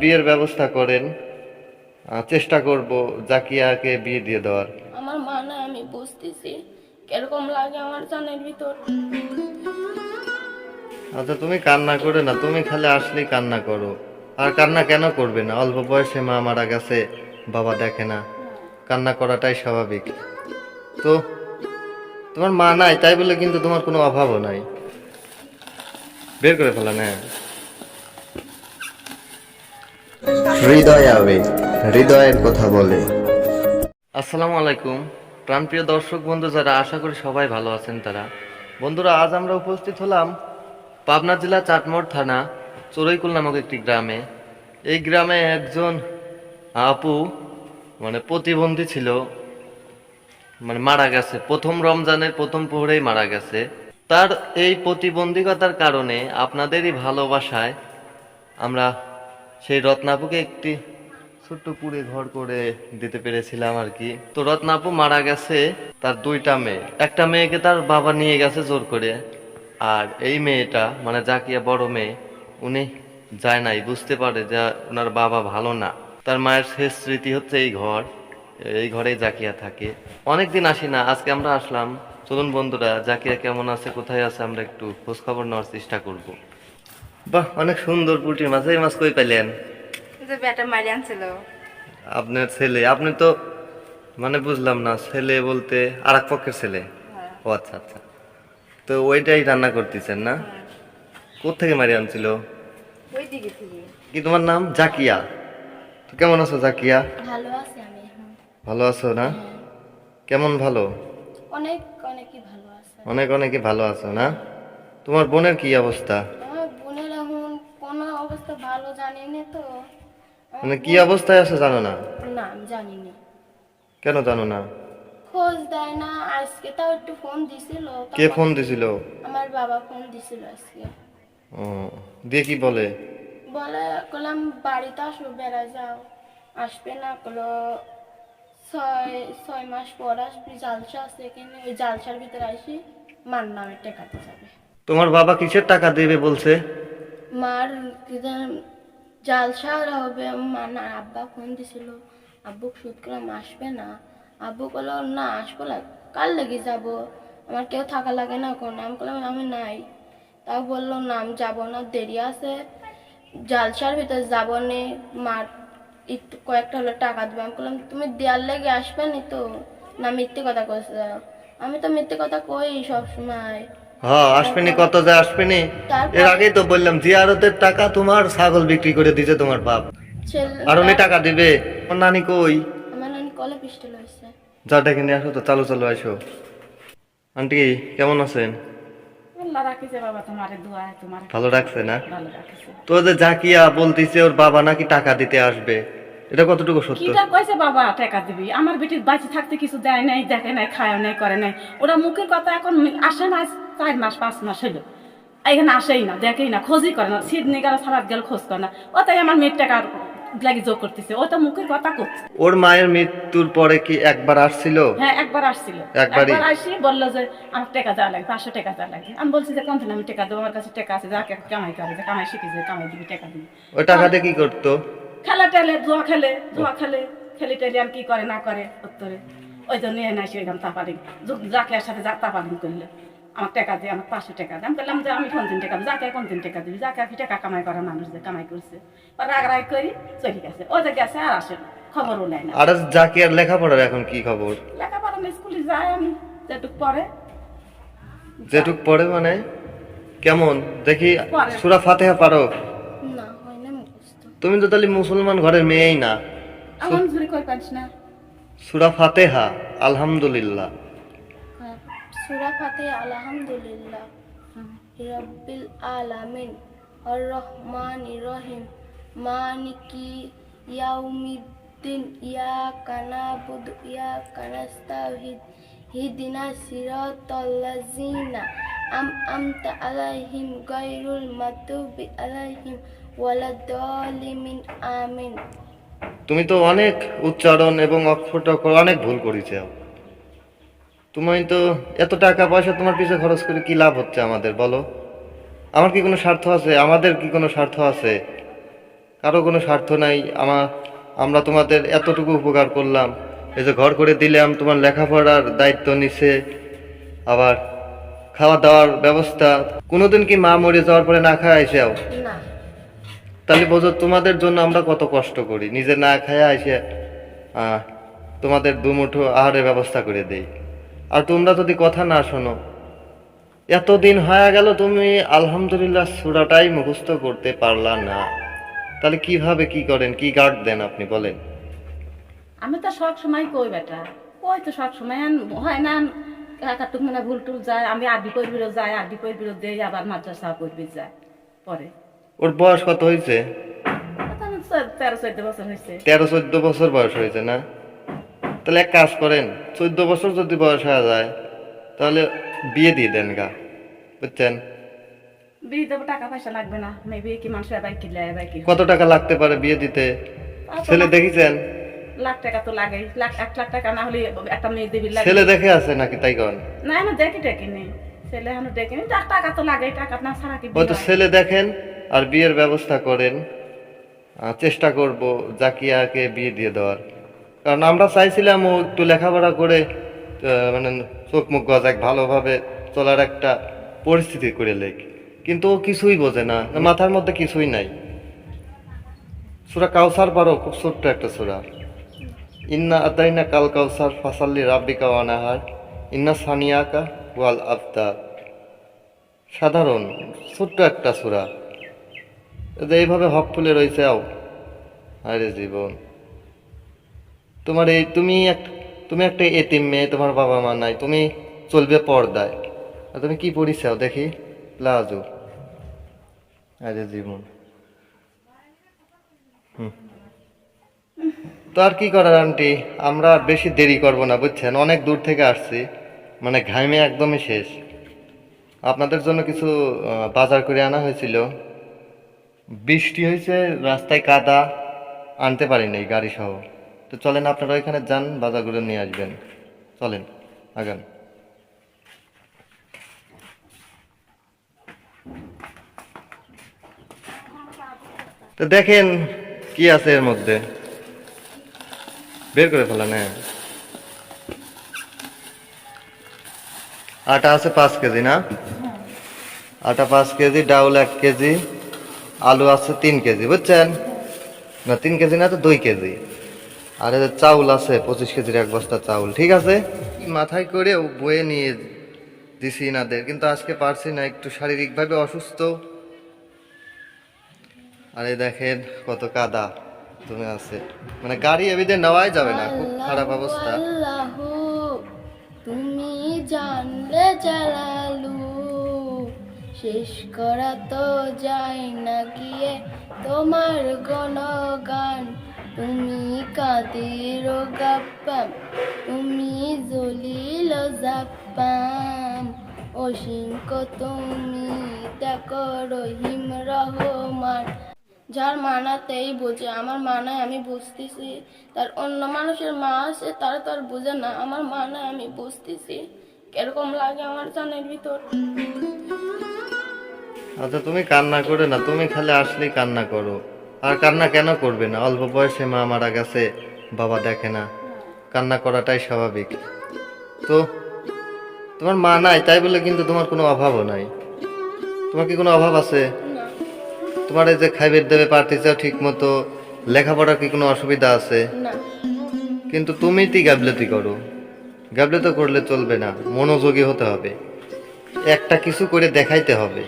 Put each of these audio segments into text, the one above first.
বিয়ের ব্যবস্থা করেন, চেষ্টা করব জাকিয়াকে বিয়ে দিয়ে দেওয়ার। আমার মা না, আমি বুঝতেছি কিরকম লাগে আমার জানের ভিতর। আচ্ছা তুমি কান্না করে না, তুমি খালি আসলেই কান্না করো। আর কান্না কেন করবে না? অল্প বয়সে মা মারা গেছে, বাবা দেখে না, কান্না করাটাই স্বাভাবিক। তো তোমার মা নাই তাই বলে কিন্তু তোমার কোনো অভাবও নাই। বের করে ফেলা না। হৃদয় আবেগ, হৃদয়ের কথা বলে। আসসালামু আলাইকুম প্রাণপ্রিয় দর্শক বন্ধু যারা, আশা করি সবাই ভালো আছেন তারা। বন্ধুরা, আজ আমরা উপস্থিত হলাম পাবনা জেলা চাটমোড় থানা চড়ইকুল নামক একটি গ্রামে। এই গ্রামে একজন আপু প্রতিবন্ধী ছিল, মারা গেছে প্রথম রমজানের প্রথম প্রহরেই মারা গেছে। তার এই প্রতিবন্ধিকতার কারণে আপনাদেরই ভালোবাসায় আমরা সেই রত্নাপুকে একটি ছোট্ট কুড়ে ঘর করে দিতে পেরেছিলাম আর কি। তো রত্নাপু মারা গেছে, তার দুইটা মেয়ে, একটা মেয়েকে তার বাবা নিয়ে গেছে জোর করে, আর এই মেয়েটা জাকিয়া বড় মেয়ে, উনি যায় নাই, বুঝতে পারে যে ওনার বাবা ভালো না। তার মায়ের শেষ স্মৃতি হচ্ছে এই ঘর, এই ঘরেই জাকিয়া থাকে। অনেকদিন আসি না, আজকে আমরা আসলাম। চলুন বন্ধুরা, জাকিয়া কেমন আছে, কোথায় আছে, আমরা একটু খোঁজ খবর নেওয়ার চেষ্টা করব। বাহ, অনেক সুন্দর পুঁটির মাছ। এই মাছ কই পেলেন? যে বেটা মারি আনছিল। আপনার ছেলে? আপনি তো বুঝলাম না, ছেলে বলতে আর এক পক্ষের ছেলে? ও আচ্ছা আচ্ছা। তো ওইটাই রান্না করতেছেন না? কোত্থেকে মারি আনছিল? ওই দিকে থেকে। কি তোমার নাম? জাকিয়া। তো কেমন আছো জাকিয়া? ভালো আছি আমি এখন। ভালো আছো না? হ্যাঁ, কেমন ভালো? অনেক অনেকই ভালো আছে। অনেকে ভালো আছো না? তোমার বোনের কি অবস্থা? আমার বোনের এখন কোনো অবস্থা ভালো জানি না তো। কি অবস্থায় আছে জানো না? না, আমি জানি না। কেন জানো না? খোঁজ দেয় না। আজকে তাও একটু ফোন দিছিল। কে ফোন দিছিল? আমার বাবা ফোন দিছিল আজকে। ও, দিয়ে কি বলে? বলে, কলাম বাড়িতে আসো, বেড়া যাও। আসবে না, কলো ছয় ছয় মাস পর আসবি, জালসা আছে এখানে, ওই জালসার ভিতরে আসি মার নামে টেকাতে যাবে। তোমার বাবা কিসের টাকা দেবে বলছে? মার কি জালসা হবে। মা না, আব্বা ফোন দিছিল, আব্বু সুদ করলাম আসবে না। আব্বু বললো না, আসবো না, কাল লেগে যাব, আমার কেউ থাকা লাগে না কোন। আমি বললাম আমি নাই। তাও বললো না, আমি যাবো না, দেরি আছে, জালসার ভিতরে যাবো নে, মার একটু কয়েকটা হলো টাকা দেবে। আমি বললাম তুমি দেয়ার লেগে আসবে নি তো? না, মিথ্যে কথা কইছে। আমি তো মিথ্যে কথা কই সব সময়। হ্যাঁ, আসবেনি, কত যে আসবেনি। তারপর এর আগেই তো বললাম, জিয়ারতের টাকা তোমার ছাগল বিক্রি করে দিছে তোমার বাপ, আর উনি টাকা দিবে। আমার নানি কই? আমার নানি কলে পিস্টল হয়েছে। যা ডেকে নিয়ে আসো তো, চালু চালু আসো। আন্টি কেমন আছেন? আল্লাহ রাখিছে বাবা, তোমারে দোয়া তোমার ভালো রাখছে না? ভালো রাখিছে। তো যে জাকিয়া বলতিছে ওর বাবা নাকি টাকা দিতে আসবে, এটা কতটুকু সত্য? কিটা কইছে বাবা টাকা দিবি? আমার বেটির বাঁচে থাকতে কিছু দেয় নাই, দেখে নাই, খায় নাই, করে নাই। ওরা মুখের কথা এখন আসে না, 4 মাস 5 মাস হইল এখানে আসেই না, দেখেই না, খোঁজই করে না। সিডনি গেল, সারাত গেল, খোঁজ করে না। ওটাই আমার মেয়ের টাকা লাগি যোগ করতেছে, ও তো মুখের কথা করছে। ওর মায়ের মৃত্যুর পরে কি একবার আসছিল? হ্যাঁ, একবার আসছিল। একবারই? একবার আসি বললো যে আমার টাকা দেওয়া লাগবে, 500 টাকা দেওয়া লাগবে। আমি বলছি যে কোন আমি টাকা দেবো, আমার কাছে টাকা আছে, যাকে কামাই করে, যে কামাই শিখেছে, কামাই দিবি, টাকা দিবি। ওই টাকা দিয়ে কি করতো? খেলা টেলে, জুয়া খেলে, খেলি টেলে আর কি করে না করে উত্তরে ওই জন্য নিয়ে নাই সেরকম তাপালিং। যাকে সাথে যা তাপালিং করলে আমার টাকা দিয়ে, আমার 500 টাকা দিয়ে। আমি বললাম যে আমি কোন দিন টাকা দিই, যাকে কোন দিন টাকা দিবি, যাকে আর কি টাকা কামাই করা মানুষ, যে কামাই করছে রাগ করি চলে গেছে। ও যে গেছে আর আসে না, খবরও নেয় না। আর জাকিয়ার লেখাপড়ার এখন কি খবর? লেখাপড়া স্কুলে যায়, আমি যেটুক পরে যেটুক পড়ে কেমন দেখি? পরে। সূরা ফাতিহা পারো? না, হয় না মুখস্থ। তুমি তো তাহলে মুসলমান ঘরের মেয়েই না। আমার ঝুড়ি কই পারিস না। সূরা ফাতিহা, আলহামদুলিল্লাহ। সূরা ফাতিহা, আলহামদুলিল্লাহ রাব্বিল আলামিন আর রহমানির রহিম মালিকি ইয়াউমিদ্দিন ইয়াকা নাবুদু ইয়াকা নাস্তাইন ইহদিনাস সিরাতাল লাযিনা আমতা আলাইহিম গায়রুল মাগদুবি আলাইহিম ওয়ালাদ-দাল্লিন। আমিন। তুমি তো অনেক উচ্চারণ এবং অক্ষর অনেক ভুল করেছো। তুমি তো এত টাকা পয়সা তোমার পিছনে খরচ করে কি লাভ হচ্ছে আমাদের, বলো? আমার কি কোনো স্বার্থ আছে? আমাদের কি কোনো স্বার্থ আছে? কারো কোনো স্বার্থ নাই। আমরা তোমাদের এতটুকু উপকার করলাম, এই যে ঘর করে দিলাম, তোমার লেখাপড়ার দায়িত্ব নিছে, আবার খাওয়া দাওয়ার ব্যবস্থা। কোনোদিন কি মা মরে যাওয়ার পরে না খায় আইসাও? না। তাহলে বোঝো তোমাদের জন্য আমরা কত কষ্ট করি, নিজে না খায় আইসে তোমাদের দুমুঠো আহারের ব্যবস্থা করে দেই। আর তোমরা যদি কথা না শোনো, এতদিন হয়ে গেল তুমি আলহামদুলিল্লাহ সূরাটাই মুখস্থ করতে পারলা না, তাহলে কিভাবে কি করেন, কি গার্ড দেন আপনি বলেন? আমি তো সব সময় কই বেটা, ওই তো সব সময় হয় না একাটুক মানে ভুল টুল যায়। আমি আরবি পড়বিরও যাই, আরবি পড়বিরও দেই, আবার মাদ্রাসা পড়বি যায় পরে। ওর বয়স কত হয়েছে? 13-14 বছর হয়েছে। 13-14 বছর বয়স হয়েছে না? তাহলে এক কাজ করেন, 14 বছর যদি বয়স হয়ে যায় তাহলে বিয়ে দিয়ে দেন গা, বুঝছেন? বিয়ে দেবো, টাকা পয়সা লাগবে না? মেবি কি মানুষ এবার কিনলে এবার কি কত টাকা লাগতে পারে বিয়ে দিতে? ছেলে দেখেছেন? লাখ টাকা তো লাগে, 1 লাখ টাকা না হলে একটা মেয়ে দেবী লাগে। ছেলে দেখে আছে নাকি তাই কন? না আমি দেখি দেখিনি, ছেলে এখন দেখিনি, টাকা তো লাগে, টাকা না ছাড়া কি হয়তো ছেলে দেখেন আর বিয়ের ব্যবস্থা করেন। চেষ্টা করব জাকিয়াকে বিয়ে দিয়ে দেওয়ার, কারণ আমরা চাইছিলাম ও একটু লেখাপড়া করে মানে চোখ মুখ গজাক, ভালোভাবে চলার একটা পরিস্থিতি করে লেখ, কিন্তু ও কিছুই বোঝে না, মাথার মধ্যে কিছুই নাই। সূরা কাউসার পারো? খুব ছোট্ট একটা সূরা। ইন্না আতাইনা কাল কাউসার ফাসাল্লি রাব্বিকা ওয়ানাহার ইন্না সানিয়াকা ওয়াল আফতার। সাধারণ ছোট্ট একটা সূরা, এইভাবে হক ফুলে রয়েছে। আরে জীবন, তোমার এই তুমি একটা এতিম মেয়ে, তোমার বাবা মা নাই, তুমি চলবে পর্দায়, আর তুমি কি পড়িছাও দেখি? প্লাজো। আরে জীবন, তো আর কি করার আন্টি, আমরা আর বেশি দেরি করব না, বুঝছেন? অনেক দূর থেকে আসছি, মানে ঘামে একদমই শেষ। আপনাদের জন্য কিছু বাজার করে আনা হয়েছিল, বৃষ্টি হয়েছে, রাস্তায় কাদা, আনতে পারি নাই গাড়ি সহ। তো চলেন আপনারা ওইখানে যান, বাজারগুলো নিয়ে আসবেন, চলেন আগান। তো দেখেন কি আছে এর মধ্যে, বের করে ফেলেন। হ্যাঁ, আটা আছে 5 কেজি না? আটা 5 কেজি, ডাউল 1 কেজি, আলু আছে 3 কেজি, বুঝছেন? না 3 কেজি না, তো 2 কেজি। আর এদের চাউল আছে 25 কেজির 1 বস্তা চাউল, ঠিক আছে? মাথায় করে বয়ে নিয়ে দিছি ইনাদের, কিন্তু আজকে পারছি না, একটু শারীরিকভাবে অসুস্থ। আর এই দেখেন কত কাদা তুমি আছে, মানে গাড়ি এবিধে নেওয়াই যাবে না, খুব খারাপ অবস্থা। আল্লাহু তুমি জানলে জালালু, শেষ করা তো যায় না গিয়ে তোমার গুণগান। তুমি কাদের গাপ্পাম, তুমি জলিল জাপ্পাম, অসীম তুমি দেখো রহিম রহমান। যার মানাতেই বোঝে, আমার মানায় আমি বুঝতেছি, তার অন্য মানুষের মা আছে তারা তো আর বোঝে না, আমার মানায় আমি বুঝতেছি কিরকম লাগে আমার জানের ভিতর। আচ্ছা তুমি কান্না করে না, তুমি খালি আসলেই কান্না করো। আর কান্না কেন করবে না? অল্প বয়সে মা মারা গেছে, বাবা দেখে না, কান্না করাটাই স্বাভাবিক। তো তোমার মা নাই তাই বলে কিন্তু তোমার কোনো অভাবও নাই। তোমার কি কোনো অভাব আছে? না, তোমার এই যে খাইবে দেবে পারতেছ ঠিক মতো, লেখাপড়ার কি কোনো অসুবিধা আছে? না, কিন্তু তুমি গাফলেতি করো। গাফলেতি করলে চলবে না, মনোযোগী হতে হবে, একটা কিছু করে দেখাইতে হবে।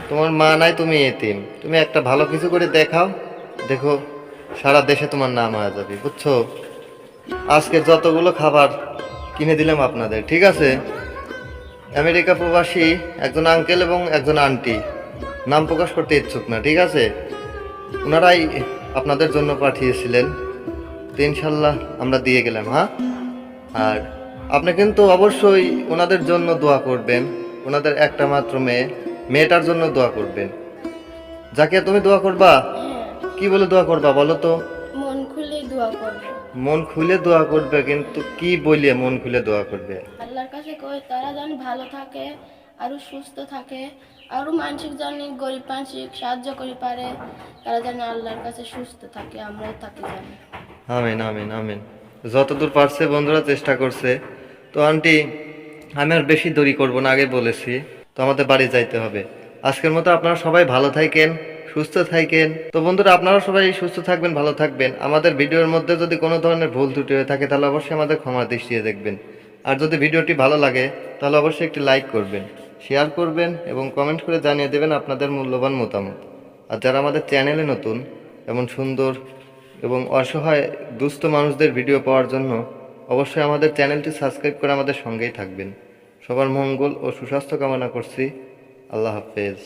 তোমার মা নাই, তুমি এতিম, তুমি একটা ভালো কিছু করে দেখাও, দেখো সারা দেশে তোমার নাম হয়ে যাবে, বুঝছো? আজকে যতগুলো খাবার কিনে দিলাম আপনাদের, ঠিক আছে? আমেরিকা প্রবাসী একজন আঙ্কেল এবং একজন আন্টি, নাম প্রকাশ করতে ইচ্ছুক না, ঠিক আছে? ওনারাই আপনাদের জন্য পাঠিয়েছিলেন, তো ইনশাল্লাহ আমরা দিয়ে গেলাম। হ্যাঁ, আর আপনি কিন্তু অবশ্যই ওনাদের জন্য দোয়া করবেন, ওনাদের একটা মাত্র মেয়েটার জন্য দোয়া করবেন। যাকে তুমি দোয়া করবা, হ্যাঁ, কি বলে দোয়া করবা বলো তো? মন খুলে দোয়া করবো। মন খুলে দোয়া করবে, কিন্তু কি বলিয়ে মন খুলে দোয়া করবে? আল্লাহর কাছে কই তারা যেন ভালো থাকে, আরো সুস্থ থাকে, আরও মানসিক জানি গরিব মানসিক সাহায্য করি পারে, তারা যেন আল্লাহর কাছে সুস্থ থাকে, আমরাও থাকি জানি। আমিন আমিন আমিন। যতদূর পারছে বন্ধুরা চেষ্টা করছে। তো আন্টি, আমি আর বেশি দেরি করব না, আগে বলেছি। তো আমাদের বাড়ি যাইতে হবে। আজকের মতো আপনারা সবাই ভালো থাকেন, সুস্থ থাকেন। তো বন্ধুরা, আপনারা সবাই সুস্থ থাকবেন, ভালো থাকবেন। আমাদের ভিডিওর মধ্যে যদি কোনো ধরনের ভুল ত্রুটি হয়ে থাকে তাহলে অবশ্যই আমাদের ক্ষমা দৃষ্টিতে দেখবেন। আর যদি ভিডিওটি ভালো লাগে তাহলে অবশ্যই একটি লাইক করবেন, শেয়ার করবেন এবং কমেন্ট করে জানিয়ে দেবেন আপনাদের মূল্যবান মতামত। আর যারা আমাদের চ্যানেলে নতুন, এমন সুন্দর এবং অসহায় দুস্থ মানুষদের ভিডিও পাওয়ার জন্য অবশ্যই আমাদের চ্যানেলটি সাবস্ক্রাইব করে আমাদের সঙ্গেই থাকবেন। সবার মঙ্গল ও সুস্বাস্থ্য কামনা করছি। আল্লাহ হাফেজ।